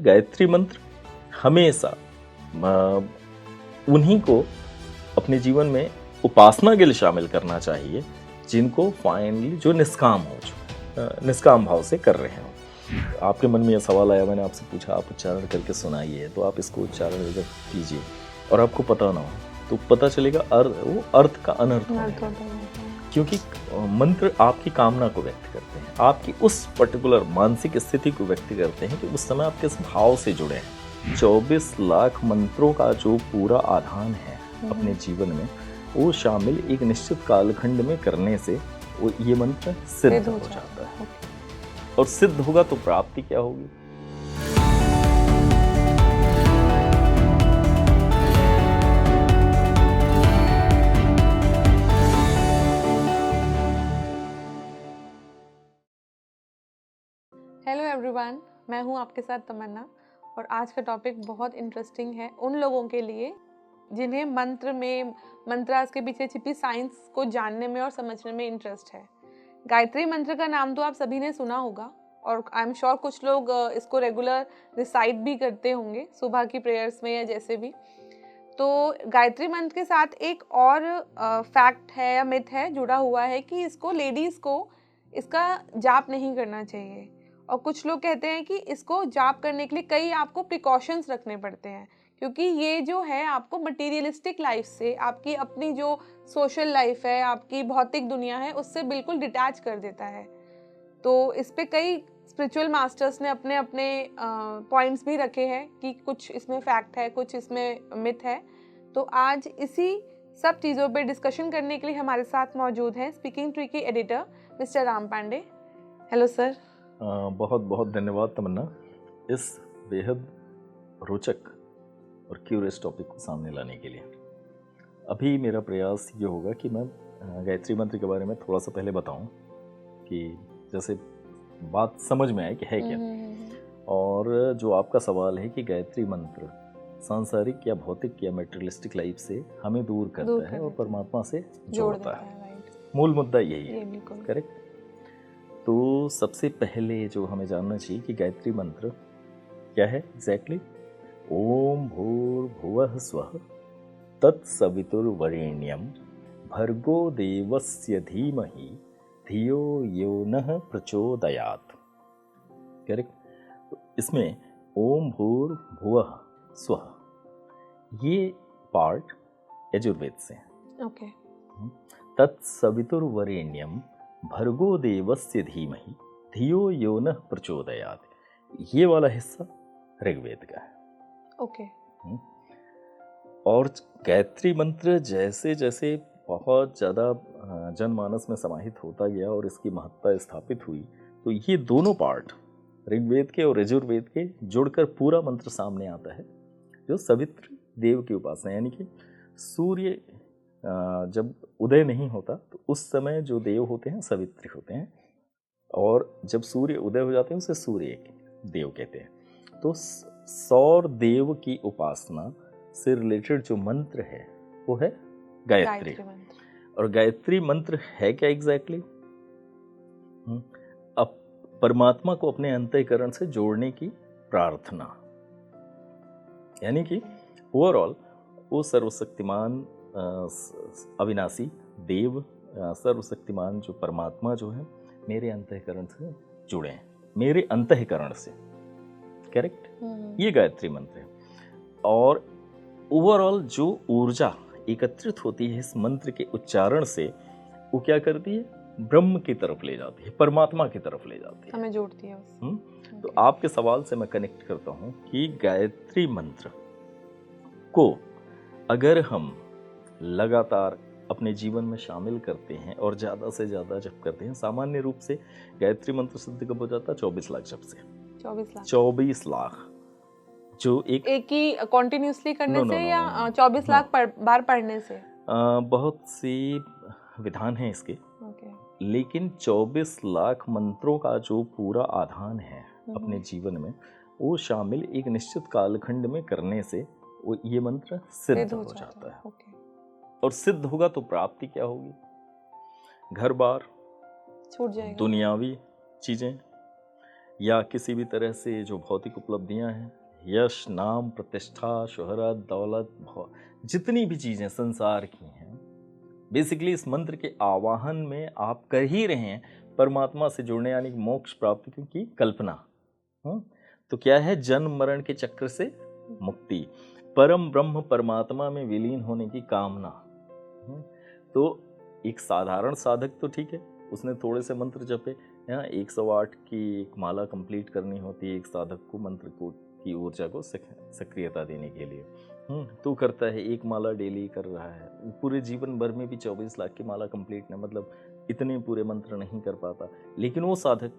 गायत्री मंत्र हमेशा उन्हीं को अपने जीवन में उपासना के लिए शामिल करना चाहिए जिनको फाइनली जो निष्काम हो, जो निष्काम भाव से कर रहे हो। आपके मन में यह सवाल आया, मैंने आपसे पूछा, आप उच्चारण करके सुनाइए, तो आप इसको उच्चारण अगर कीजिए और आपको पता ना हो तो पता चलेगा वो अर्थ का अनर्थ होगा, क्योंकि मंत्र आपकी कामना को व्यक्त करते हैं, आपकी उस पर्टिकुलर मानसिक स्थिति को व्यक्त करते हैं कि उस समय आप किस भाव से जुड़े हैं। 24 लाख मंत्रों का जो पूरा आधान है अपने जीवन में, वो शामिल एक निश्चित कालखंड में करने से वो ये मंत्र सिद्ध हो जाता है। और सिद्ध होगा तो प्राप्ति क्या होगी? हेलो एवरीवन, मैं हूं आपके साथ तमन्ना और आज का टॉपिक बहुत इंटरेस्टिंग है उन लोगों के लिए जिन्हें मंत्रास के पीछे छिपी साइंस को जानने में और समझने में इंटरेस्ट है। गायत्री मंत्र का नाम तो आप सभी ने सुना होगा और आई एम श्योर कुछ लोग इसको रेगुलर रिसाइट भी करते होंगे सुबह की प्रेयर्स में या जैसे भी। तो गायत्री मंत्र के साथ एक और फैक्ट है या मिथ है जुड़ा हुआ है कि इसको लेडीज़ को इसका जाप नहीं करना चाहिए, और कुछ लोग कहते हैं कि इसको जाप करने के लिए कई आपको प्रिकॉशंस रखने पड़ते हैं, क्योंकि ये जो है आपको मटेरियलिस्टिक लाइफ से, आपकी अपनी जो सोशल लाइफ है, आपकी भौतिक दुनिया है, उससे बिल्कुल डिटैच कर देता है। तो इस पे कई स्पिरिचुअल मास्टर्स ने अपने अपने पॉइंट्स भी रखे हैं कि कुछ इसमें फैक्ट है, कुछ इसमें मिथ है। तो आज इसी सब चीज़ों पे डिस्कशन करने के लिए हमारे साथ मौजूद हैं स्पीकिंग ट्री के editor mister Ram Pandey. Hello sir. बहुत बहुत धन्यवाद तमन्ना, इस बेहद रोचक और क्यूरियस टॉपिक को सामने लाने के लिए। अभी मेरा प्रयास ये होगा कि मैं गायत्री मंत्र के बारे में थोड़ा सा पहले बताऊं कि जैसे बात समझ में आए कि है क्या। और जो आपका सवाल है कि गायत्री मंत्र सांसारिक या भौतिक या मेटेरियलिस्टिक लाइफ से हमें दूर करता है और परमात्मा से जोड़ता है, मूल मुद्दा यही है, करेक्ट। तो सबसे पहले जो हमें जानना चाहिए कि गायत्री मंत्र क्या है एग्जैक्टली। ओम भूर्भुवः स्वः तत्सवितुर्वरेण्यं भर्गो देवस्य धीमहि धियो यो नः प्रचोदयात्, करेक्ट। इसमें ओम भूर्भुवः स्वः ये पार्ट यजुर्वेद से है। ओके। तत्सवितुर्वरेण्यं भर्गो देवस्य धीमहि धियो यो नः प्रचोदयात्, ये वाला हिस्सा ऋग्वेद का है। ओके। और गायत्री मंत्र जैसे जैसे बहुत ज़्यादा जनमानस में समाहित होता गया और इसकी महत्ता स्थापित हुई, तो ये दोनों पार्ट ऋग्वेद के और यजुर्वेद के जुड़कर पूरा मंत्र सामने आता है, जो सवित्र देव की उपासना, यानी कि सूर्य जब उदय नहीं होता तो उस समय जो देव होते हैं सवित्री होते हैं, और जब सूर्य उदय हो जाते हैं उसे सूर्य देव कहते हैं। तो सौर देव की उपासना से रिलेटेड जो मंत्र है वो है गायत्री। और गायत्री मंत्र है क्या एग्जैक्टली? अब परमात्मा को अपने अंतःकरण से जोड़ने की प्रार्थना, यानी कि ओवरऑल वो सर्वशक्तिमान अविनाशी देव, सर्वशक्तिमान जो परमात्मा जो है मेरे अंतःकरण से जुड़े हैं, मेरे अंतःकरण से, करेक्ट। ये गायत्री मंत्र है। और ओवरऑल जो ऊर्जा एकत्रित होती है इस मंत्र के उच्चारण से, वो क्या करती है? ब्रह्म की तरफ ले जाती है, परमात्मा की तरफ ले जाती है, हमें जोड़ती है उससे। तो आपके सवाल से मैं कनेक्ट करता हूँ कि गायत्री मंत्र को अगर हम लगातार अपने जीवन में शामिल करते हैं और ज़्यादा से ज़्यादा जप करते हैं, सामान्य रूप से गायत्री मंत्र सिद्ध कब हो जाता है? 24 लाख जप से। 24 लाख जो एक ही कॉन्टिन्यूसली करने से या 24 लाख बार पढ़ने से? बहुत सी विधान हैं इसके, लेकिन 24 लाख मंत्रों का जो पूरा आधान है अपने जीवन में, वो शामिल एक निश्चित कालखंड में करने से वो ये मंत्र सिद्ध हो जाता है। और सिद्ध होगा तो प्राप्ति क्या होगी? घर बार छूट जाएगा, दुनियावी चीजें, या किसी भी तरह से जो भौतिक उपलब्धियां हैं, यश, नाम, प्रतिष्ठा, शोहरत, दौलत, जितनी भी चीज़ें संसार की हैं, बेसिकली इस मंत्र के आवाहन में आप कर ही रहे हैं परमात्मा से जुड़ने यानी मोक्ष प्राप्ति की कल्पना। तो क्या है? जन्म मरण के चक्र से मुक्ति, परम ब्रह्म परमात्मा में विलीन होने की कामना। तो एक साधारण साधक तो ठीक है, उसने थोड़े से मंत्र जपे, यहाँ 108 की एक माला कंप्लीट करनी होती है एक साधक को मंत्र को की ऊर्जा को सक्रियता देने के लिए। तो करता है, एक माला डेली कर रहा है, पूरे जीवन भर में भी 24 लाख की माला कंप्लीट नहीं, मतलब इतने पूरे मंत्र नहीं कर पाता। लेकिन वो साधक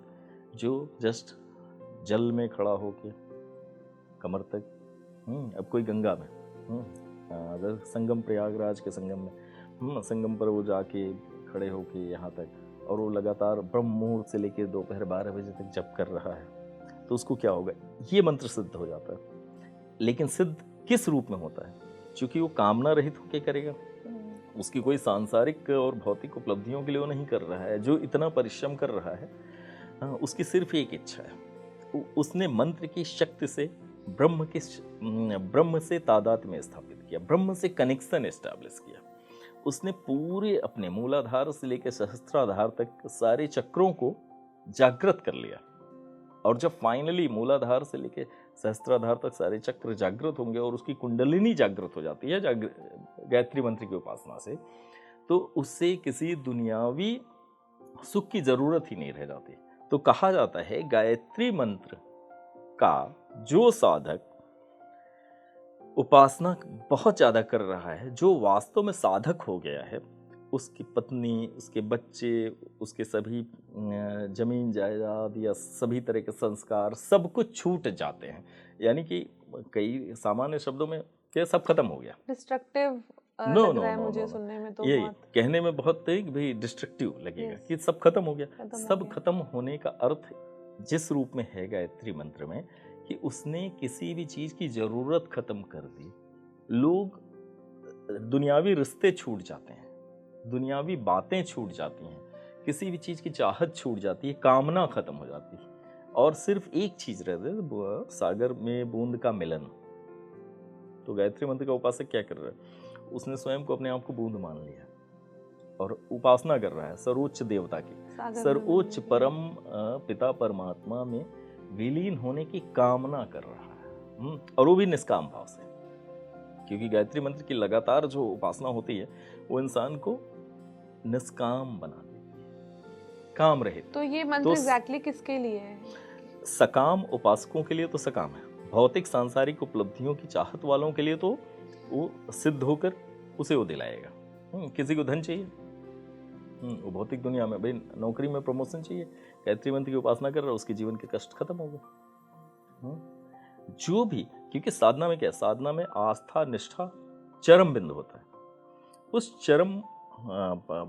जो जस्ट जल में खड़ा होके कमर तक, अब कोई गंगा में, अगर संगम, प्रयागराज के संगम में, संगम पर वो जाके खड़े होके यहाँ तक, और वो लगातार ब्रह्म मुहूर्त से लेकर दोपहर 12 बजे तक जप कर रहा है, तो उसको क्या होगा? ये मंत्र सिद्ध हो जाता है। लेकिन सिद्ध किस रूप में होता है? क्योंकि वो कामना रहित होकर करेगा, उसकी कोई सांसारिक और भौतिक उपलब्धियों के लिए वो नहीं कर रहा है। जो इतना परिश्रम कर रहा है, उसकी सिर्फ एक इच्छा है, उसने मंत्र की शक्ति से ब्रह्म से तादात्म्य में स्थापित किया, ब्रह्म से कनेक्शन एस्टैब्लिश किया। उसने पूरे अपने मूलाधार से लेकर सहस्त्राधार तक सारे चक्रों को जागृत कर लिया। और जब फाइनली मूलाधार से लेकर सहस्त्राधार तक सारे चक्र जागृत होंगे और उसकी कुंडलिनी जागृत हो जाती है गायत्री मंत्र की उपासना से, तो उससे किसी दुनियावी सुख की जरूरत ही नहीं रह जाती। तो कहा जाता है गायत्री मंत्र का जो साधक उपासना बहुत ज्यादा कर रहा है, जो वास्तव में साधक हो गया है, उसकी पत्नी, उसके बच्चे, उसके सभी जमीन जायदाद या सभी तरह के संस्कार सब कुछ छूट जाते हैं। यानी कि कई सामान्य शब्दों में क्या, सब खत्म हो गया। डिस्ट्रक्टिव लग रहा है मुझे सुनने में, तो ये कहने में बहुत भी डिस्ट्रक्टिव लगेगा कि सब खत्म हो गया। सब खत्म होने का अर्थ जिस रूप में है गायत्री मंत्र में, कि उसने किसी भी चीज की जरूरत खत्म कर दी। लोग, दुनियावी रिश्ते छूट जाते हैं, दुनियावी बातें छूट जाती हैं, किसी भी चीज की चाहत छूट जाती है, कामना खत्म हो जाती है, और सिर्फ एक चीज रहती है, सागर में बूंद का मिलन। तो गायत्री मंत्र का उपासक क्या कर रहा है? उसने स्वयं को, अपने आप को बूंद मान लिया और उपासना कर रहा है सर्वोच्च देवता की, सर्वोच्च परम पिता परमात्मा में विलीन होने की कामना कर रहा है, और वो भी निष्काम भाव से। क्योंकि गायत्री मंत्र की लगातार जो उपासना होती है वो इंसान को निष्काम बना देती है, काम रहित। तो ये मंत्र एग्जैक्टली किसके लिए है? सकाम उपासकों के लिए तो सकाम है, भौतिक सांसारिक उपलब्धियों की चाहत वालों के लिए तो वो सिद्ध होकर उसे वो दिलाएगा। किसी को धन चाहिए, वो भौतिक दुनिया में, भाई नौकरी में प्रमोशन चाहिए, गायत्री मंत्र की उपासना कर रहा है, उसके जीवन के कष्ट खत्म हो गए। जो भी, क्योंकि साधना में क्या है? साधना में आस्था, निष्ठा चरम बिंदु होता है। उस चरम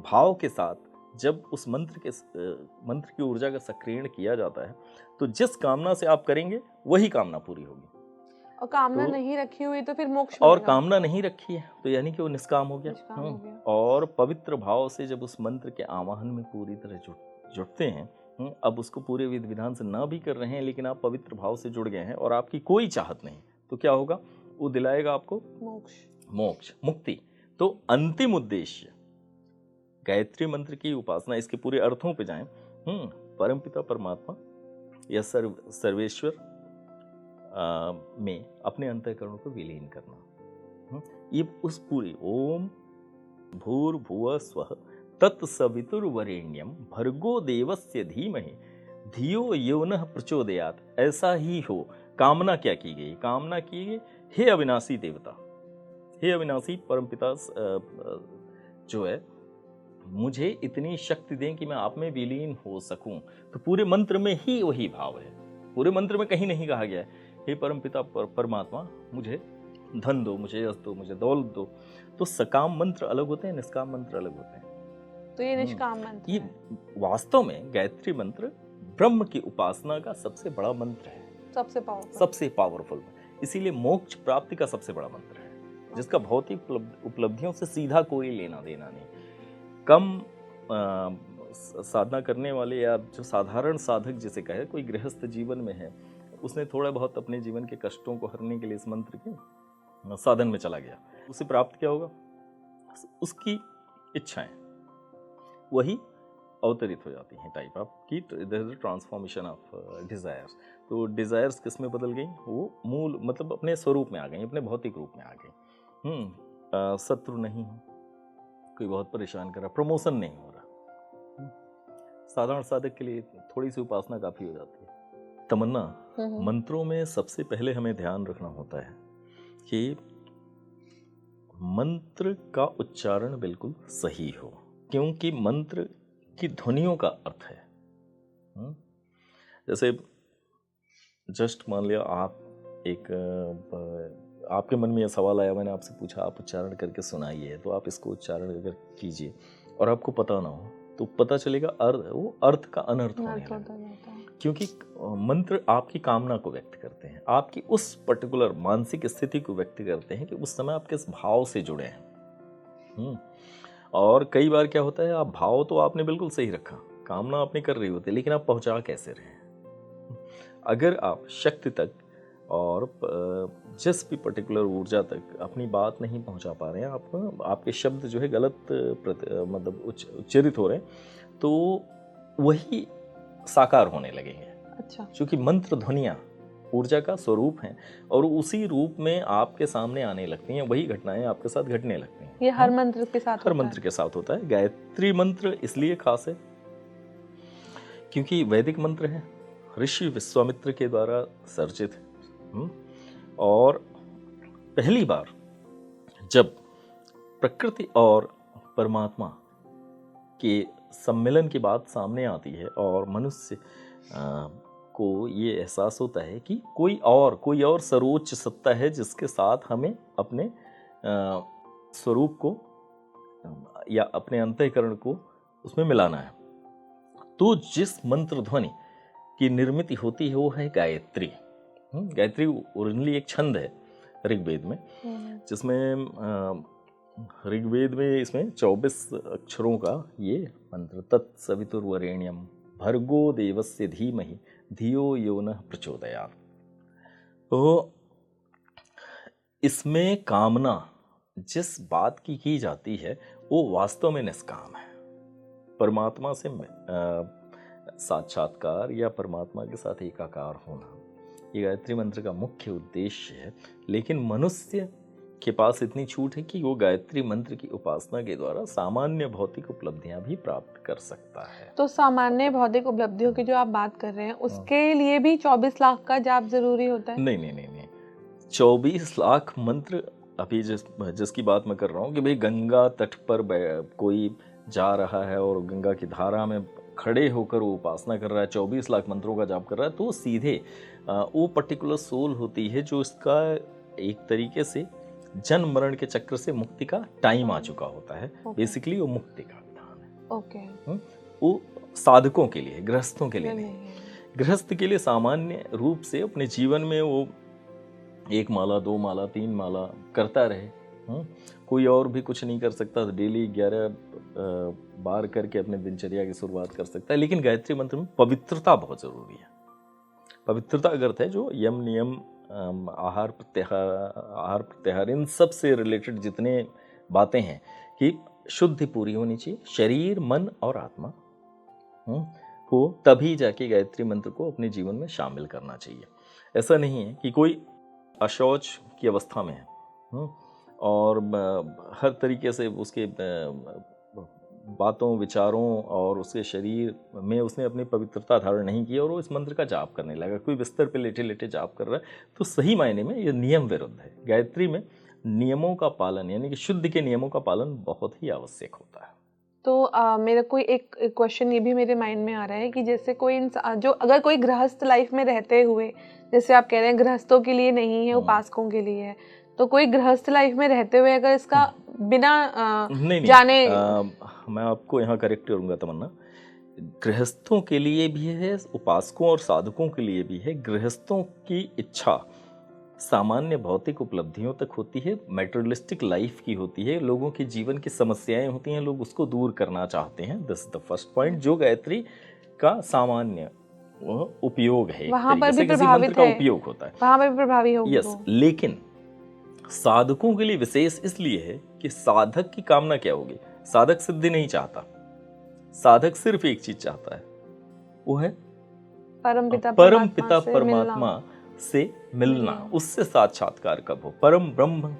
भाव के साथ जब उस मंत्र की ऊर्जा का सक्रियण किया जाता है, तो जिस कामना से आप करेंगे वही कामना पूरी होगी। और कामना नहीं रखी हुई तो फिर मोक्ष और कामना नहीं रखी है तो यानी कि वो निष्काम हो गया। और पवित्र भाव से जब उस मंत्र के आवाहन में पूरी तरह जुटते हैं, अब उसको पूरे विधि विधान से ना भी कर रहे हैं, लेकिन आप पवित्र भाव से जुड़ गए हैं और आपकी कोई चाहत नहीं, तो क्या होगा? वो दिलाएगा आपको मोक्ष, मुक्ति। तो अंतिम उद्देश्य गायत्री मंत्र की उपासना, इसके पूरे अर्थों पे जाएं, परमपिता परमात्मा या सर्वेश्वर में अपने अंतःकरण को विलीन करना। ये उस पूरी ओम भूर्भुवः स्वः तत्सवितुर्वरेण्यम भर्गो देवस्य धीमहि धियो यो नः प्रचोदयात्, ऐसा ही हो। कामना क्या की गई? कामना की गई, हे अविनाशी देवता, हे अविनाशी परमपिता जो है, मुझे इतनी शक्ति दें कि मैं आप में विलीन हो सकूं। तो पूरे मंत्र में ही वही भाव है, पूरे मंत्र में कहीं नहीं कहा गया है हे परमपिता परमात्मा मुझे धन दो, मुझे यश दो, मुझे दौलत दो। तो सकाम मंत्र अलग होते हैं, निष्काम मंत्र अलग होते हैं। तो ये निष्काम मंत्र, ये वास्तव में गायत्री मंत्र ब्रह्म की उपासना का सबसे बड़ा मंत्र है, सबसे पावरफुल। इसीलिए मोक्ष प्राप्ति का सबसे बड़ा मंत्र है, जिसका भौतिक उपलब्धियों से सीधा कोई लेना देना नहीं। कम साधना करने वाले या जो साधारण साधक जिसे कहे, कोई गृहस्थ जीवन में है, उसने थोड़ा बहुत अपने जीवन के कष्टों को हरने के लिए इस मंत्र के साधन में चला गया, उसे प्राप्त क्या होगा? उसकी इच्छाएं वही अवतरित हो जाती हैं, टाइप ऑफ की ट्रांसफॉर्मेशन ऑफ डिजायर्स। तो डिजायर्स किस में बदल गई? वो मूल मतलब अपने स्वरूप में आ गई, अपने भौतिक रूप में आ गई। शत्रु नहीं हो, कोई बहुत परेशान कर रहा, प्रमोशन नहीं हो रहा, साधारण साधक के लिए थोड़ी सी उपासना काफी हो जाती है। तमन्ना, मंत्रों में सबसे पहले हमें ध्यान रखना होता है कि मंत्र का उच्चारण बिल्कुल सही हो, क्योंकि मंत्र की ध्वनियों का अर्थ है। जैसे जस्ट मान लिया आप आपके मन में यह सवाल आया, मैंने आपसे पूछा, आप उच्चारण करके सुनाइए, तो आप इसको उच्चारण अगर कीजिए और आपको पता ना हो तो पता चलेगा वो अर्थ का अनर्थ होने लगेगा, क्योंकि मंत्र आपकी कामना को व्यक्त करते हैं, आपकी उस पर्टिकुलर मानसिक स्थिति को व्यक्त करते हैं कि उस समय आप किस भाव से जुड़े हैं। और कई बार क्या होता है, आप भाव तो आपने बिल्कुल सही रखा, कामना आपने कर रही होती, लेकिन आप पहुंचा कैसे रहे? अगर आप शक्ति तक और जिस भी पर्टिकुलर ऊर्जा तक अपनी बात नहीं पहुंचा पा रहे हैं, आपके शब्द जो है गलत मतलब उच्चरित हो रहे हैं, तो वही साकार होने लगेंगे। अच्छा। क्योंकि मंत्र ध्वनियाँ ऊर्जा का स्वरूप हैं और उसी रूप में आपके सामने आने लगती हैं, वही घटनाएं आपके साथ घटने लगती हैं। ये हर मंत्र के साथ हर मंत्र के साथ होता है। गायत्री मंत्र इसलिए खास है क्योंकि वैदिक मंत्र है, ऋषि विश्वामित्र के द्वारा सर्जित है, और पहली बार जब प्रकृति और परमात्मा के सम्मेलन की बात सामने आती है और मनुष्य को ये एहसास होता है कि कोई और सर्वोच्च सत्ता है जिसके साथ हमें अपने स्वरूप को या अपने अंतःकरण को उसमें मिलाना है, तो जिस मंत्र ध्वनि की निर्मित होती है वो है गायत्री। गायत्री ओरिजिनली एक छंद है ऋग्वेद में, जिसमें ऋग्वेद में इसमें 24 अक्षरों का ये मंत्र, तत्सवितुर्वरेण्यम भर्गो देवस्य धीमहि धियो यो नः प्रचोदयात्। तो इसमें कामना जिस बात की जाती है वो वास्तव में निष्काम है, परमात्मा से साक्षात्कार या परमात्मा के साथ एकाकार होना, ये गायत्री मंत्र का मुख्य उद्देश्य है। लेकिन मनुष्य के पास इतनी छूट है कि वो गायत्री मंत्र की उपासना के द्वारा सामान्य भौतिक उपलब्धियां भी प्राप्त कर सकता है। तो सामान्य भौतिक उपलब्धियों की जो आप बात कर रहे हैं, उसके लिए भी 24 लाख का जाप जरूरी होता है? नहीं, 24 लाख मंत्र अभी जिसकी बात मैं कर रहा हूँ कि भाई गंगा तट पर कोई जा रहा है और गंगा की धारा में खड़े होकर वो उपासना कर रहा है, 24 लाख मंत्रों का जाप कर रहा है, तो सीधे वो पर्टिकुलर सोल होती है जो इसका एक तरीके से जन्म मरण के चक्र से मुक्ति का टाइम आ चुका होता है। बेसिकली वो मुक्ति का विधान है। ओके। वो साधकों के लिए, गृहस्थों के लिए नहीं। गृहस्थ के लिए सामान्य रूप से अपने जीवन में वो 1 माला 2 माला 3 माला करता रहे, कोई और भी कुछ नहीं कर सकता, डेली 11 बार करके अपने दिनचर्या की शुरुआत कर सकता है। लेकिन गायत्री मंत्र में पवित्रता बहुत जरूरी है। पवित्रता का अर्थ है जो यम नियम आहार प्रत्याहार इन सब से रिलेटेड जितने बातें हैं कि शुद्धि पूरी होनी चाहिए, शरीर मन और आत्मा को, तभी जाके गायत्री मंत्र को अपने जीवन में शामिल करना चाहिए। ऐसा नहीं है कि कोई अशौच की अवस्था में है और हर तरीके से उसके बातों विचारों और उसके शरीर में उसने अपनी पवित्रता धारण नहीं की और वो इस मंत्र का जाप करने लगा, कोई बिस्तर पे लेटे लेटे जाप कर रहा है, तो सही मायने में ये नियम विरुद्ध है। गायत्री में नियमों का पालन यानी कि शुद्ध के नियमों का पालन बहुत ही आवश्यक होता है। तो मेरा कोई एक क्वेश्चन ये भी मेरे माइंड में आ रहा है कि जैसे कोई इंसान जो अगर कोई गृहस्थ लाइफ में रहते हुए, जैसे आप कह रहे हैं गृहस्थों के लिए नहीं है, उपासकों के लिए है, तो कोई गृहस्थ लाइफ में रहते हुए अगर इसका बिना जाने मैं आपको यहाँ करेक्ट करूँगा तमन्ना, गृहस्थों के लिए भी है, उपासकों और साधकों के लिए भी है। गृहस्थों की इच्छा सामान्य भौतिक उपलब्धियों तक होती है, मेटेरियलिस्टिक लाइफ की होती है, लोगों के जीवन की समस्याएं होती हैं, लोग उसको दूर करना चाहते हैं। This is the first point जो गायत्री का सामान्य उपयोग है, एक वहां पर तरीके भी से किसी प्रभावित मंत्र का है, उपयोग होता है। वहां पर भी प्रभावी होगी यस, वो। लेकिन साधकों के लिए विशेष इसलिए है कि साधक की कामना क्या होगी? साधक सिद्धि नहीं चाहता, साधक सिर्फ एक चीज चाहता है, वो है परम पिता परमात्मा से मिलना, उससे साक्षात्कार कब हो, परम ब्रह्म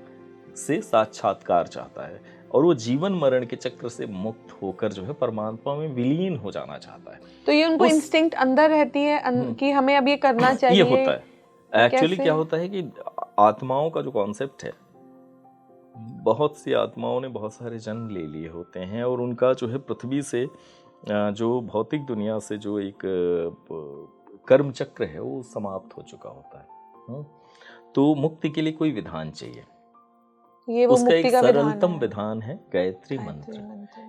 से साक्षात्कार चाहता है, और वो जीवन मरण के चक्र से मुक्त होकर जो है परमात्मा में विलीन हो जाना चाहता है। तो ये उनको इंस्टिंक्ट अंदर रहती है कि हमें अब ये करना चाहिए। ये होता है एक्चुअली। क्या होता है कि आत्माओं का जो कॉन्सेप्ट है, बहुत सी आत्माओं ने बहुत सारे जन्म ले लिए होते हैं, और उनका जो है पृथ्वी से जो भौतिक दुनिया से जो एक कर्म चक्र है वो समाप्त हो चुका होता है। तो मुक्ति के लिए कोई विधान चाहिए, ये वो उसका एक मुक्ति का सरलतम विधान है गायत्री मंत्र।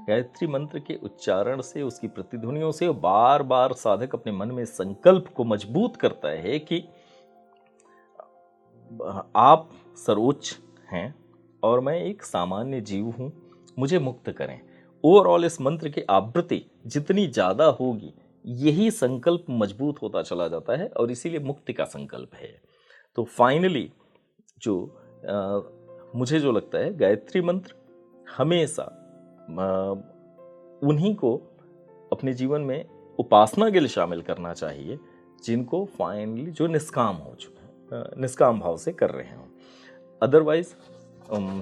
गायत्री मंत्र के उच्चारण से, उसकी प्रतिध्वनियों से बार बार साधक अपने मन में संकल्प को मजबूत करता है कि आप सर्वोच्च हैं और मैं एक सामान्य जीव हूं, मुझे मुक्त करें। ओवरऑल इस मंत्र की आवृत्ति जितनी ज्यादा होगी, यही संकल्प मजबूत होता चला जाता है, और इसीलिए मुक्ति का संकल्प है। तो फाइनली जो मुझे जो लगता है, गायत्री मंत्र हमेशा उन्हीं को अपने जीवन में उपासना के लिए शामिल करना चाहिए जिनको फाइनली जो निष्काम हो चुके हैं, निष्काम भाव से कर रहे हों। अदरवाइज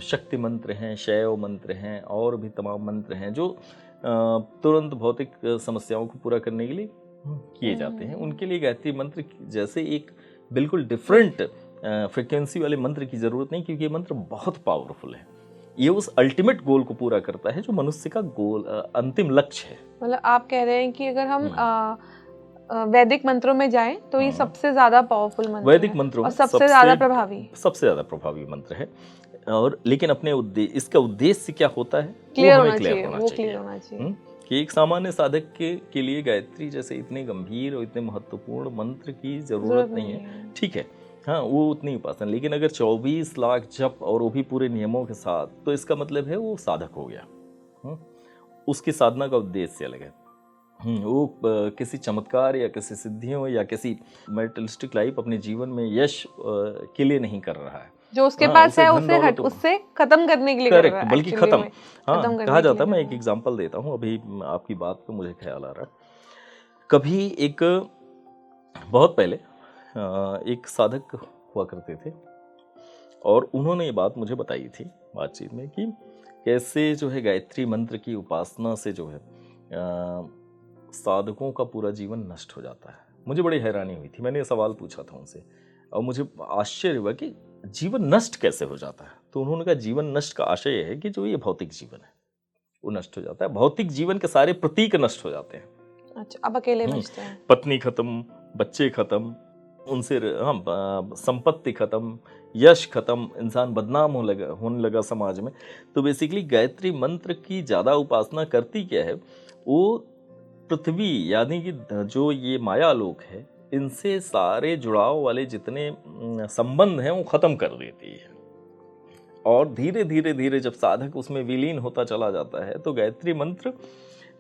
शक्ति मंत्र हैं, शैव मंत्र हैं, और भी तमाम मंत्र हैं जो तुरंत भौतिक समस्याओं को पूरा करने के लिए किए जाते हैं। उनके लिए गायत्री मंत्र जैसे एक बिल्कुल डिफरेंट फ्रिक्वेंसी वाले मंत्र की जरूरत नहीं, क्योंकि ये मंत्र बहुत पावरफुल है। ये उस अल्टीमेट गोल को पूरा करता है जो मनुष्य का गोल, अंतिम लक्ष्य है। मतलब आप कह रहे हैं कि अगर हम वैदिक मंत्रों में जाएं तो ये सबसे ज्यादा पावरफुल मंत्र है, वैदिक मंत्रों और सबसे ज्यादा प्रभावी मंत्र है। और लेकिन अपने इसका उद्देश्य क्या होता है, क्लियर होना चाहिए कि एक सामान्य साधक के लिए गायत्री जैसे इतने गंभीर और इतने महत्वपूर्ण मंत्र की जरूरत नहीं है। ठीक है, हाँ, वो उतनी उपासना। लेकिन अगर 24 लाख जप और वो भी पूरे नियमों के साथ, तो इसका मतलब है वो साधक हो गया। उसकी साधना का उद्देश्य अलग है। वो किसी चमत्कार या किसी सिद्धियों या किसी मेटेरियलिस्टिक लाइफ अपने जीवन में यश के लिए नहीं कर रहा है। जो उसके पास है उससे खत्म करने के लिए कर रहा है, बल्कि खत्म कहा जाता है। मैं एक एग्जांपल देता हूँ, अभी आपकी बात पे मुझे ख्याल आ रहा है। कभी एक बहुत पहले एक साधक हुआ करते थे, और उन्होंने ये बात मुझे बताई थी बातचीत में कि कैसे जो है गायत्री मंत्र की उपासना से जो है साधकों का पूरा जीवन नष्ट हो जाता है। मुझे बड़ी हैरानी हुई थी, मैंने ये सवाल पूछा था उनसे, और मुझे आश्चर्य हुआ कि जीवन नष्ट कैसे हो जाता है। तो उन्होंने कहा जीवन नष्ट का आशय है कि जो ये भौतिक जीवन है वो नष्ट हो जाता है, भौतिक जीवन के सारे प्रतीक नष्ट हो जाते हैं। अच्छा, अब अकेले बचते हैं। पत्नी खत्म, बच्चे खत्म, उनसे संपत्ति खत्म, यश खत्म, इंसान बदनाम होने लगा समाज में। तो बेसिकली गायत्री मंत्र की ज़्यादा उपासना करती क्या है, वो पृथ्वी यानी कि जो ये माया लोक है, इनसे सारे जुड़ाव वाले जितने संबंध हैं वो खत्म कर देती है। और धीरे धीरे धीरे जब साधक उसमें विलीन होता चला जाता है, तो गायत्री मंत्र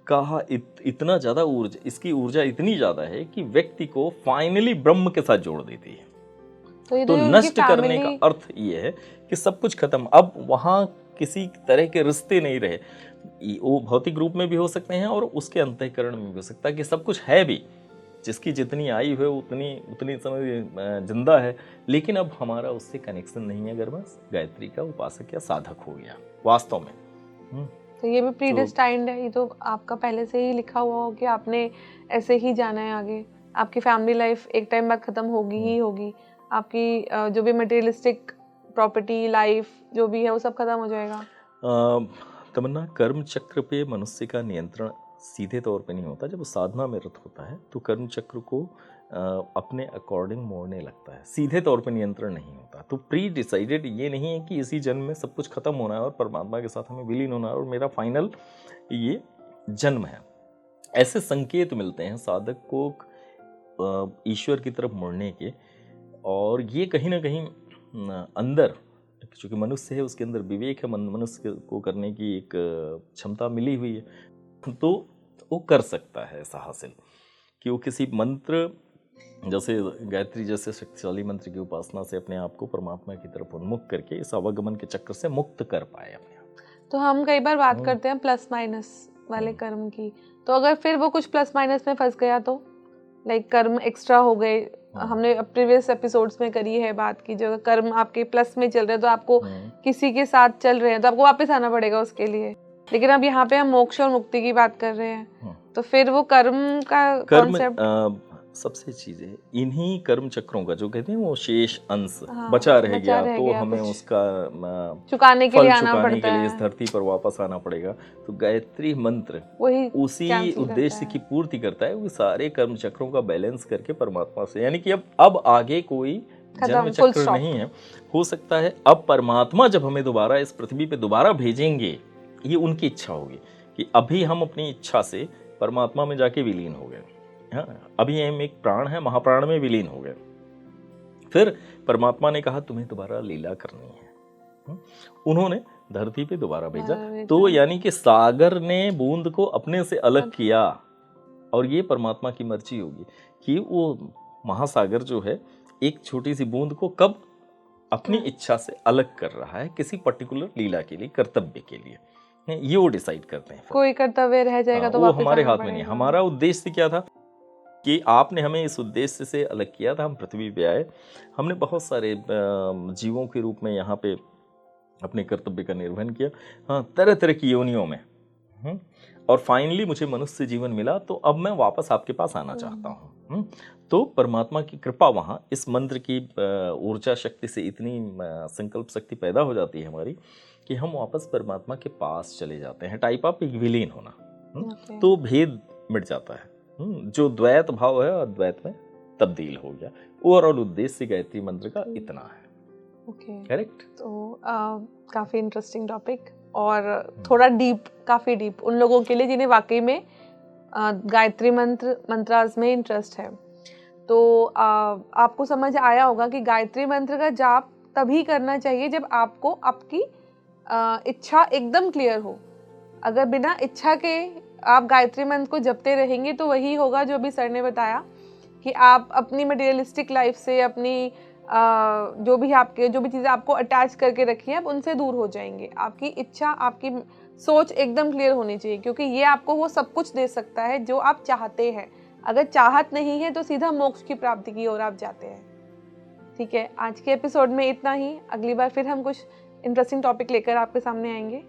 का इतना ज़्यादा ऊर्जा, इसकी ऊर्जा इतनी ज़्यादा है कि व्यक्ति को फाइनली ब्रह्म के साथ जोड़ देती है। तो नष्ट करने का अर्थ ये है कि सब कुछ खत्म, अब वहाँ किसी तरह के रिश्ते नहीं रहे। वो भौतिक रूप में भी हो सकते हैं और उसके अंतःकरण में भी हो सकता है कि सब कुछ है भी, जिसकी जितनी आयु है उतनी समय जिंदा है, लेकिन अब हमारा उससे कनेक्शन नहीं है अगर बस गायत्री का उपासक या साधक हो गया वास्तव में। तो ये भी प्रीडिस्टाइंड है, ये तो आपका पहले से ही लिखा हुआ हो कि आपने ऐसे ही जाना है आगे। आपकी फैमिली लाइफ एक टाइम बाद खत्म होगी ही होगी, आपकी जो भी मटेरियलिस्टिक प्रॉपर्टी लाइफ जो भी है वो सब खत्म हो जाएगा। तमन्ना, कर्म चक्र पे मनुष्य का नियंत्रण सीधे तौर पे नहीं होता। जब वो साधना में रत होता है तो कर्म चक्र को अपने अकॉर्डिंग मोड़ने लगता है, सीधे तौर पे नियंत्रण नहीं होता। तो प्री डिसाइडेड ये नहीं है कि इसी जन्म में सब कुछ खत्म होना है और परमात्मा के साथ हमें विलीन होना है और मेरा फाइनल ये जन्म है। ऐसे संकेत मिलते हैं साधक को ईश्वर की तरफ मुड़ने के, और ये कहीं ना कहीं अंदर, चूँकि मनुष्य है उसके अंदर विवेक है, मनुष्य को करने की एक क्षमता मिली हुई है, तो वो कर सकता है ऐसा हासिल कि वो किसी मंत्र जैसे गायत्री जैसे शक्तिशाली मंत्र की उपासना से अपने आप को परमात्मा की तरफ उन्मुख करके इस अवगमन के चक्र से मुक्त कर पाए अपने आप। तो हम कई बार बात करते हैं प्लस माइनस वाले कर्म की, तो अगर फिर वो कुछ प्लस माइनस में फंस गया तो लाइक कर्म एक्स्ट्रा हो गए, हमने प्रीवियस एपिसोड्स में करी है बात की, जो कर्म आपके प्लस में चल रहे हैं तो आपको किसी के साथ चल रहे हैं तो आपको वापस आना पड़ेगा उसके लिए, लेकिन अब यहाँ पे हम मोक्ष और मुक्ति की बात कर रहे हैं, तो फिर वो कर्म का कॉन्सेप्ट सबसे चीज है इन्हीं कर्म चक्रों का जो कहते हैं वो शेष अंश बचा रह गया तो हमें उसका चुकाने के लिए आना पड़ता है, इस धरती पर वापस आना पड़ेगा। तो गायत्री मंत्र उसी उद्देश्य की पूर्ति करता है, वो सारे कर्म चक्रों का बैलेंस करके परमात्मा से, यानी कि अब आगे कोई जन्म चक्र नहीं है। हो सकता है अब परमात्मा जब हमें दोबारा इस पृथ्वी पे दोबारा भेजेंगे, ये उनकी इच्छा होगी कि अभी हम अपनी इच्छा से परमात्मा में जाके विलीन हो गए, अभी हम एक प्राण है महाप्राण में विलीन हो गए, फिर परमात्मा ने कहा तुम्हें दोबारा लीला करनी है, उन्होंने धरती पे दोबारा भेजा। तो यानी कि सागर ने बूंद को अपने से अलग किया, और ये परमात्मा की मर्जी होगी कि वो महासागर जो है एक छोटी सी बूंद को कब अपनी इच्छा से अलग कर रहा है किसी पर्टिकुलर लीला के लिए, कर्तव्य के लिए, ये वो डिसाइड करते हैं। कोई कर्तव्य रह जाएगा तो वो हमारे हाथ में नहीं। हमारा उद्देश्य क्या था कि आपने हमें इस उद्देश्य से अलग किया था, हम पृथ्वी पे आए, हमने बहुत सारे जीवों के रूप में यहाँ पे अपने कर्तव्य का निर्वहन किया, हाँ, तरह तरह की योनियों में, और फाइनली मुझे मनुष्य जीवन मिला, तो अब मैं वापस आपके पास आना चाहता हूँ। तो परमात्मा की कृपा वहाँ इस मंत्र की ऊर्जा शक्ति से इतनी संकल्प शक्ति पैदा हो जाती है हमारी कि हम वापस परमात्मा के पास चले जाते हैं, टाइप ऑफ विलीन होना। तो भेद मिट जाता है, जो द्वैत भाव है अद्वैत में तब्दील हो गया। ओवरऑल उद्देश्य गायत्री मंत्र का इतना है। करेक्ट। तो काफी इंटरेस्टिंग टॉपिक और थोड़ा डीप, काफी डीप उन लोगों के लिए जिन्हें वाकई में गायत्री मंत्रास में इंटरेस्ट है। तो आपको समझ आया होगा कि गायत्री मंत्र का जाप तभी करना चाहिए जब आपको आपकी इच्छा एकदम क्लियर हो। अगर बिना इच्छा के आप गायत्री मंत्र को जपते रहेंगे तो वही होगा जो अभी सर ने बताया कि आप अपनी मटेरियलिस्टिक लाइफ से, अपनी जो भी चीज़ें आपको अटैच करके रखी हैं, आप उनसे दूर हो जाएंगे। आपकी इच्छा, आपकी सोच एकदम क्लियर होनी चाहिए, क्योंकि ये आपको वो सब कुछ दे सकता है जो आप चाहते हैं। अगर चाहत नहीं है तो सीधा मोक्ष की प्राप्ति की ओर आप जाते हैं। ठीक है, आज के एपिसोड में इतना ही। अगली बार फिर हम कुछ इंटरेस्टिंग टॉपिक लेकर आपके सामने आएंगे।